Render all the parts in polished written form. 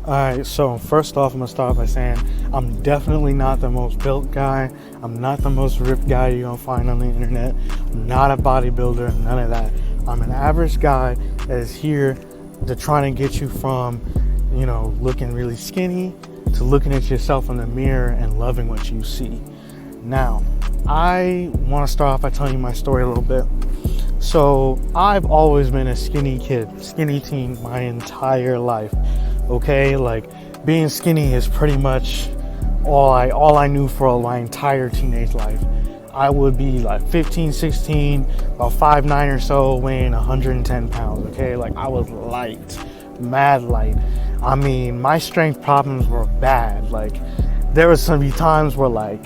Alright, so first off, I'm gonna start by saying I'm definitely not the most built guy. I'm not the most ripped guy you're gonna find on the internet. I'm not a bodybuilder, none of that. I'm an average guy that is here to try to get you from, looking really skinny to looking at yourself in the mirror and loving what you see. Now, I want to start off by telling you my story a little bit. So, I've always been a skinny kid, skinny teen my entire life. Okay, like being skinny is pretty much all I knew for my entire teenage life. I would be like 15, 16, about 5'9" or so, weighing 110 pounds. Okay, like I was light, mad light. I mean, my strength problems were bad. Like there was some times where like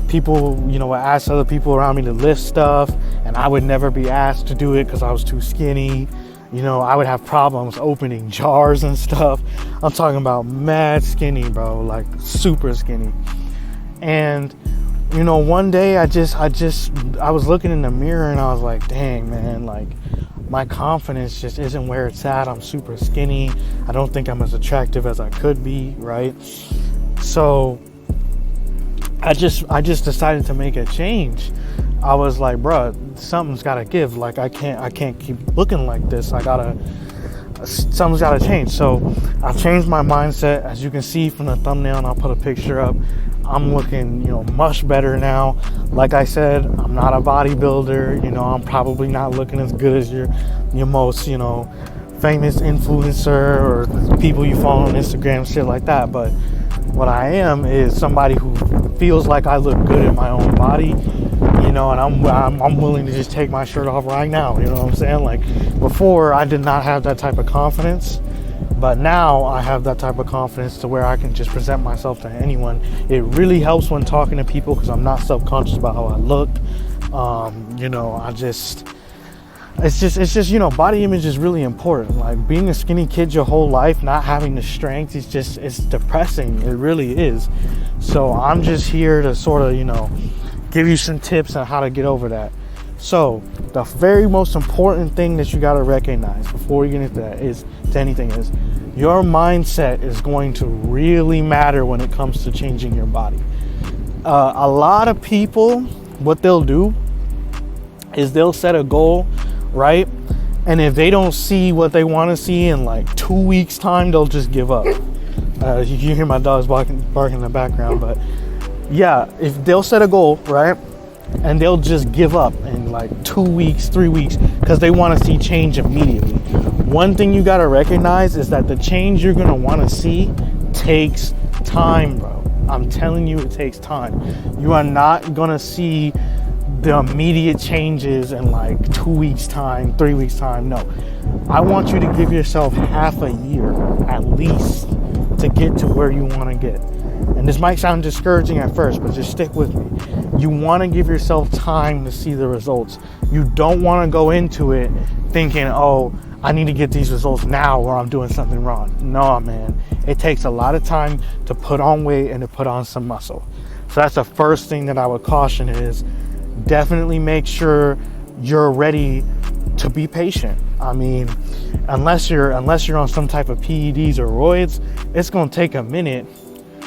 people, would ask other people around me to lift stuff, and I would never be asked to do it because I was too skinny. I would have problems opening jars and stuff. I'm talking about mad skinny, bro, like super skinny. And, one day I was looking in the mirror and I was like, dang, man, like my confidence just isn't where it's at. I'm super skinny. I don't think I'm as attractive as I could be, right? So I just decided to make a change. I was like, bruh, something's gotta give. Like I can't keep looking like this. Something's gotta change. So I've changed my mindset. As you can see from the thumbnail, and I'll put a picture up, I'm looking, much better now. Like I said, I'm not a bodybuilder. I'm probably not looking as good as your most, famous influencer or people you follow on Instagram, shit like that. But what I am is somebody who feels like I look good in my own body. And I'm willing to just take my shirt off right now. You know what I'm saying? Like before, I did not have that type of confidence, but now I have that type of confidence to where I can just present myself to anyone. It really helps when talking to people because I'm not self-conscious about how I look. It's just body image is really important. Like being a skinny kid your whole life, not having the strength, it's depressing. It really is. So I'm just here to sort of, give you some tips on how to get over that. So the very most important thing that you got to recognize before you get into that is your mindset is going to really matter when it comes to changing your body. A lot of people, what they'll do is they'll set a goal, right? And if they don't see what they want to see in like 2 weeks time, they'll just give up. You hear my dogs barking in the background, but yeah, if they'll set a goal, right, and they'll just give up in like 2 weeks, 3 weeks, because they want to see change immediately. One thing you got to recognize is that the change you're going to want to see takes time, bro. I'm telling you, it takes time. You are not going to see the immediate changes in like 2 weeks time, 3 weeks time. No, I want you to give yourself half a year at least to get to where you want to get. And this might sound discouraging at first, but just stick with me. You want to give yourself time to see the results. You don't want to go into it thinking, oh, I need to get these results now or I'm doing something wrong. No, man. It takes a lot of time to put on weight and to put on some muscle. So that's the first thing that I would caution is definitely make sure you're ready to be patient. I mean, unless you're on some type of PEDs or roids, it's going to take a minute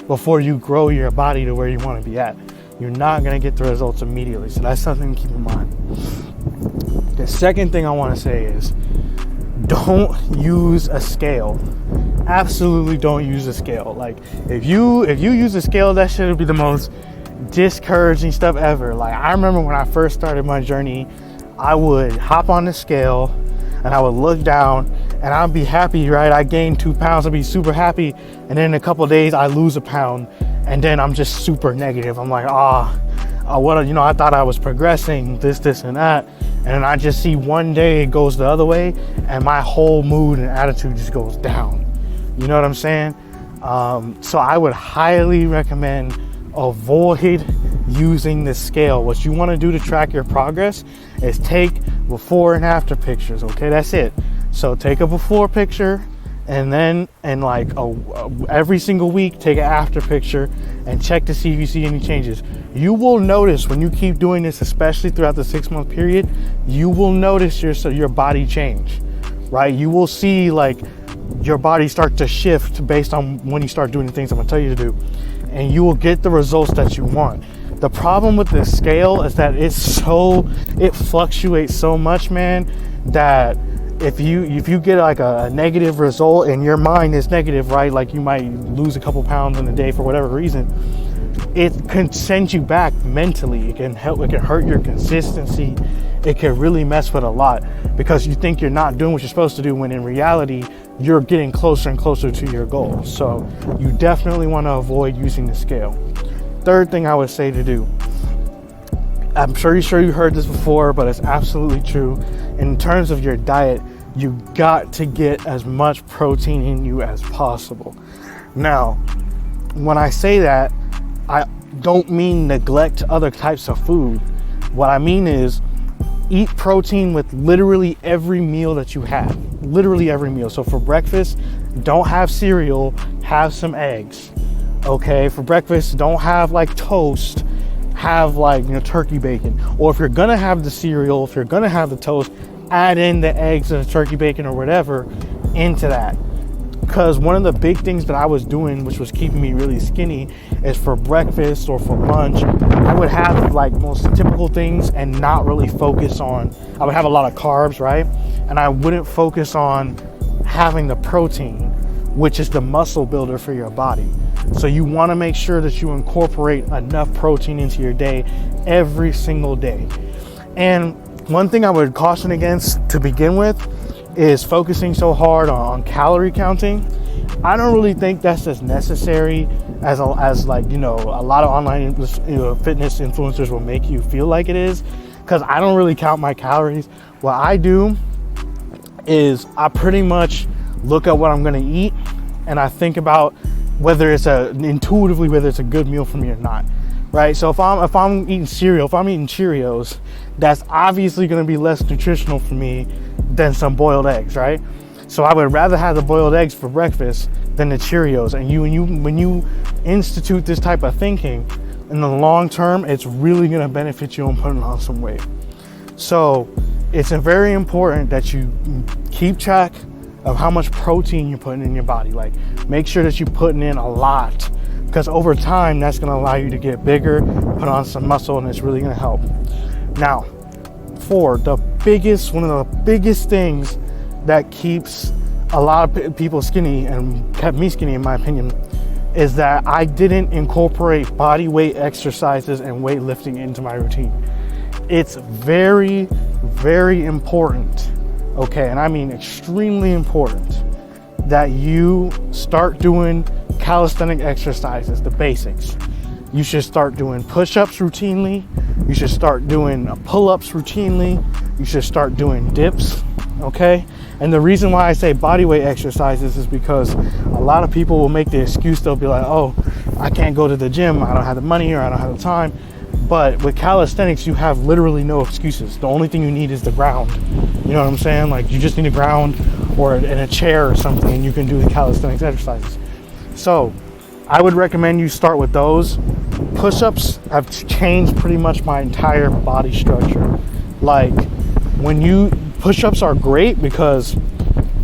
before you grow your body to where you want to be at. You're not going to get the results immediately. So that's something to keep in mind. The second thing I want to say is don't use a scale. Absolutely don't use a scale. Like if you use a scale, that shit would be the most discouraging stuff ever. Like I remember when I first started my journey, I would hop on the scale and I would look down and I'd be happy, right? I gained 2 pounds, I'd be super happy. And then in a couple of days I lose a pound and then I'm just super negative. I'm like, I thought I was progressing, this and that. And then I just see one day it goes the other way and my whole mood and attitude just goes down. You know what I'm saying? So I would highly recommend avoid using the scale. What you want to do to track your progress is take before and after pictures. Okay, that's it. So take a before picture and then every single week take an after picture and check to see if you see any changes. You will notice when you keep doing this, especially throughout the 6-month period, you will notice your body change, right? You will see like your body start to shift based on when you start doing the things I'm gonna tell you to do, and you will get the results that you want. The problem with this scale is that it fluctuates so much, man, that if you get like a negative result and your mind is negative, right, like you might lose a couple pounds in a day for whatever reason, it can send you back mentally. It can hurt your consistency. It can really mess with a lot, because you think you're not doing what you're supposed to do, when in reality you're getting closer and closer to your goal. So you definitely want to avoid using the scale. Third thing I would say to do, I'm sure you heard this before, but it's absolutely true. In terms of your diet, you got to get as much protein in you as possible. Now, when I say that, I don't mean neglect other types of food. What I mean is eat protein with literally every meal that you have. Literally every meal. So for breakfast, don't have cereal, have some eggs. Okay, for breakfast, don't have like toast, have like, turkey bacon. Or if you're gonna have the cereal, if you're gonna have the toast, add in the eggs and the turkey bacon or whatever into that. Because one of the big things that I was doing, which was keeping me really skinny, is for breakfast or for lunch, I would have like most typical things and not really focus on, I would have a lot of carbs, right? And I wouldn't focus on having the protein, which is the muscle builder for your body. So you want to make sure that you incorporate enough protein into your day every single day. And one thing I would caution against to begin with is focusing so hard on calorie counting. I don't really think that's as necessary as like, a lot of online fitness influencers will make you feel like it is, because I don't really count my calories. What I do is I pretty much look at what I'm going to eat, and I think about whether it's intuitively whether it's a good meal for me or not, right? So if I'm eating cereal, if I'm eating Cheerios, that's obviously going to be less nutritional for me than some boiled eggs, right? So I would rather have the boiled eggs for breakfast than the Cheerios. And when you institute this type of thinking, in the long term, it's really going to benefit you on putting on some weight. So it's very important that you keep track of how much protein you're putting in your body. Like, make sure that you're putting in a lot, because over time, that's going to allow you to get bigger, put on some muscle, and it's really going to help. Now, one of the biggest things that keeps a lot of people skinny, and kept me skinny in my opinion, is that I didn't incorporate body weight exercises and weightlifting into my routine. It's very, very important, okay, and I mean extremely important, that you start doing calisthenic exercises, the basics. You should start doing push-ups routinely. You should start doing pull-ups routinely. You should start doing dips, okay? And the reason why I say bodyweight exercises is because a lot of people will make the excuse, they'll be like, oh, I can't go to the gym, I don't have the money, or I don't have the time. But with calisthenics, you have literally no excuses. The only thing you need is the ground. You know what I'm saying? Like, you just need a ground or in a chair or something, and you can do the calisthenics exercises. So I would recommend you start with those. Push-ups have changed pretty much my entire body structure. Like, push-ups are great because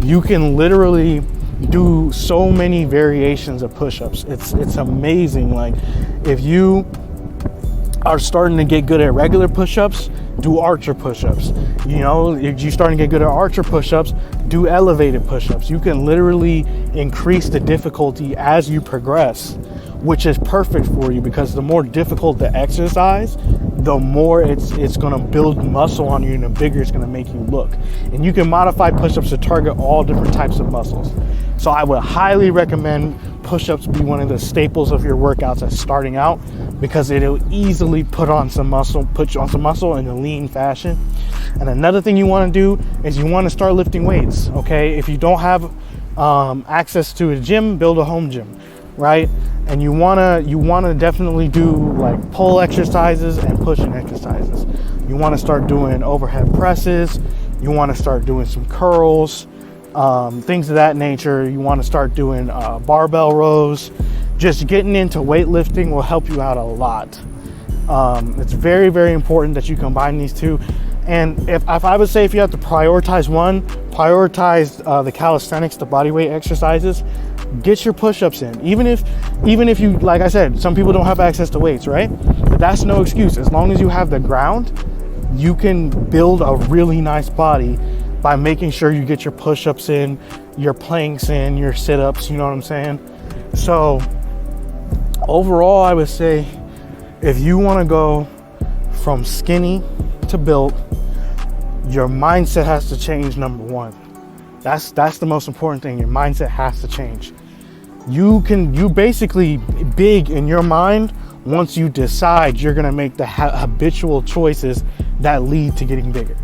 you can literally do so many variations of push-ups. It's amazing. Like, if you are starting to get good at regular push-ups, do archer push-ups. If you're starting to get good at archer push-ups, do elevated push-ups. You can literally increase the difficulty as you progress, which is perfect for you, because the more difficult the exercise, the more it's going to build muscle on you, and the bigger it's going to make you look. And you can modify push-ups to target all different types of muscles. So I would highly recommend push-ups be one of the staples of your workouts as starting out, because it'll easily put you on some muscle in a lean fashion. And another thing you want to do is you want to start lifting weights, okay? If you don't have access to a gym, build a home gym, right? And you wanna definitely do like pull exercises and pushing exercises. You want to start doing overhead presses. You want to start doing some curls, things of that nature. You want to start doing barbell rows. Just getting into weightlifting will help you out a lot. It's very, very important that you combine these two. And if I would say, if you have to prioritize one, prioritize the calisthenics, the body weight exercises. Get your push-ups in. Even if you, like I said, some people don't have access to weights, right? But that's no excuse. As long as you have the ground, you can build a really nice body by making sure you get your push-ups in, your planks in, your sit-ups, you know what I'm saying? So overall, I would say, if you want to go from skinny to built, your mindset has to change, number one. That's the most important thing. Your mindset has to change. You basically big in your mind once you decide you're gonna make the habitual choices that lead to getting bigger.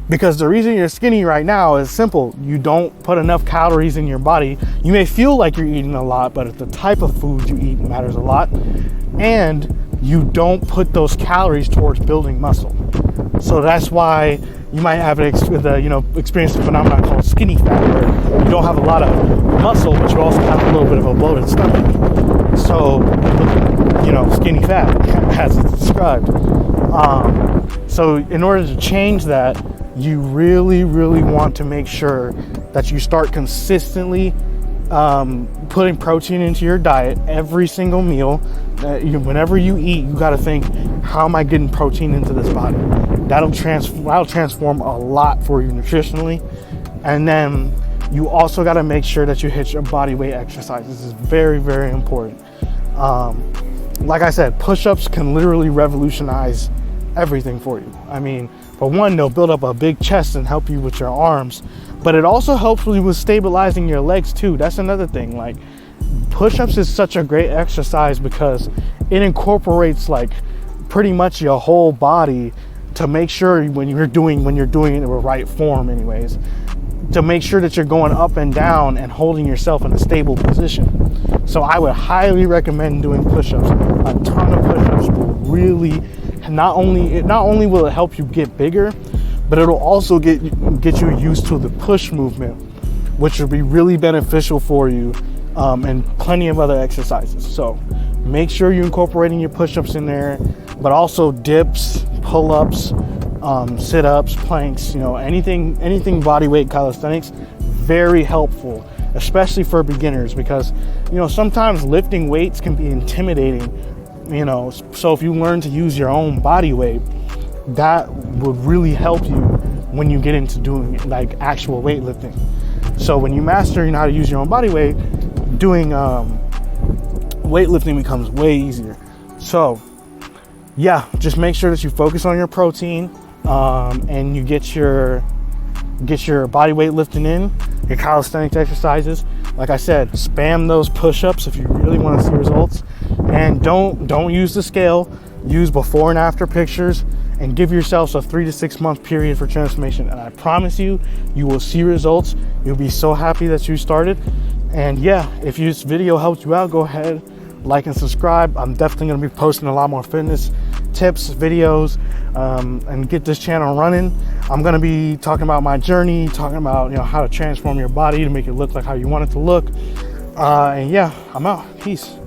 Because the reason you're skinny right now is simple. You don't put enough calories in your body. You may feel like you're eating a lot, but the type of food you eat matters a lot. And you don't put those calories towards building muscle. So that's why you might have experience a phenomenon called skinny fat, where you don't have a lot of muscle, but you also have a little bit of a bloated stomach. So, skinny fat, as it's described. So in order to change that, you really, really want to make sure that you start consistently putting protein into your diet every single meal. Whenever you eat, you got to think, how am I getting protein into this body? That'll transform a lot for you nutritionally. And then you also got to make sure that you hit your body weight exercise. This is very, very important. Like I said, push-ups can literally revolutionize everything for you. I mean, for one, they'll build up a big chest and help you with your arms, but it also helps you with stabilizing your legs too. That's another thing. Like, push-ups is such a great exercise because it incorporates like pretty much your whole body to make sure when you're doing it in the right form anyways, to make sure that you're going up and down and holding yourself in a stable position. So I would highly recommend doing push-ups. A ton of push-ups will really, not only will it help you get bigger, but it'll also get you used to the push movement, which will be really beneficial for you, and plenty of other exercises. So make sure you're incorporating your push-ups in there, but also dips, pull-ups, sit-ups, planks, anything body weight calisthenics, very helpful, especially for beginners, because sometimes lifting weights can be intimidating. So if you learn to use your own body weight, that would really help you when you get into doing like actual weightlifting. So when you master how to use your own body weight, doing weightlifting becomes way easier. So yeah, just make sure that you focus on your protein, and you get your body weight lifting in, your calisthenics exercises. Like I said, spam those push-ups if you really want to see results. And don't use the scale. Use before and after pictures, and give yourselves a 3 to 6 month period for transformation. And I promise you will see results. You'll be so happy that you started. And yeah, if this video helped you out, go ahead, like and subscribe. I'm definitely going to be posting a lot more fitness tips, videos, and get this channel running. I'm going to be talking about my journey, talking about how to transform your body to make it look like how you want it to look. And yeah, I'm out. Peace.